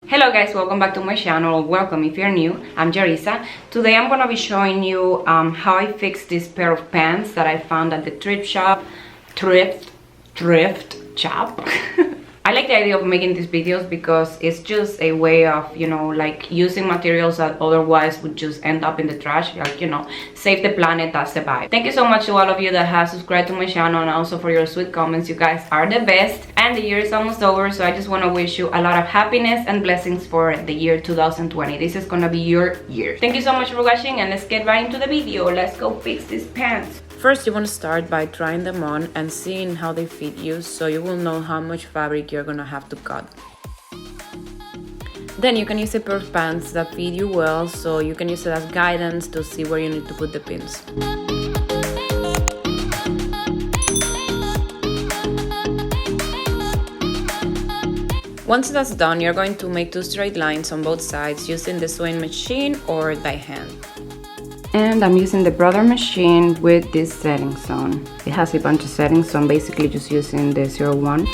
Hello guys, welcome back to my channel. Welcome if you're new. I'm Jarisa. Today I'm gonna be showing you how I fixed this pair of pants that I found at the thrift shop. Thrift shop. I like the idea of making these videos because it's just a way of, you know, like using materials that otherwise would just end up in the trash. Like, you know, save the planet, that's the vibe. Thank you so much to all of you that have subscribed to my channel and also for your sweet comments. You guys are the best. And the year is almost over, so I just want to wish you a lot of happiness and blessings for the year 2020. This is gonna be your year. Thank you so much for watching, and let's get right into the video. Let's go fix these pants. First, you want to start by trying them on and seeing how they fit you, so you will know how much fabric you're gonna have to cut. Then you can use a pair of pants that fit you well, so you can use it as guidance to see where you need to put the pins. Once that's done, you're going to make two straight lines on both sides using the sewing machine or by hand. And I'm using the brother machine with this setting zone. It has a bunch of settings, so I'm basically just using the 01.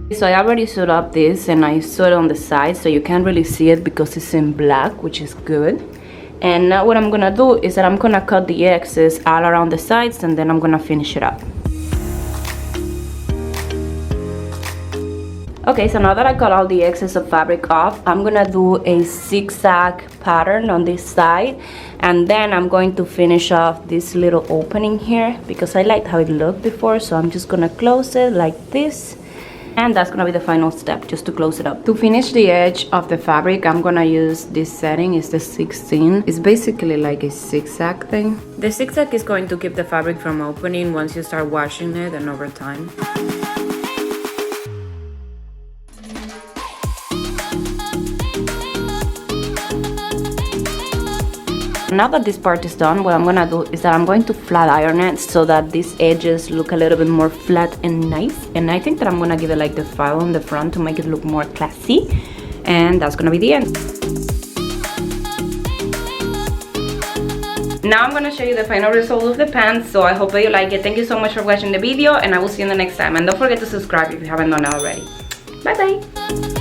So I already sewed up this and I sewed it on the side, so you can't really see it because it's in black, which is good. And now what I'm gonna do is that I'm gonna cut the excess all around the sides and then I'm gonna finish it up. Okay, so now that I cut all the excess of fabric off, I'm gonna do a zigzag pattern on this side, and then I'm going to finish off this little opening here because I liked how it looked before, so I'm just gonna close it like this. And that's gonna be the final step, just to close it up. To finish the edge of the fabric, I'm gonna use this setting. It's the 16. It's basically like a zigzag thing. The zigzag is going to keep the fabric from opening once you start washing it and over time. Now that this part is done, what I'm gonna do is that I'm going to flat iron it so that these edges look a little bit more flat and nice. And I think that I'm gonna give it like the file on the front to make it look more classy. And that's gonna be the end. Now I'm gonna show you the final result of the pants, so I hope that you like it. Thank you so much for watching the video, and I will see you in the next time. And don't forget to subscribe if you haven't done it already. Bye bye!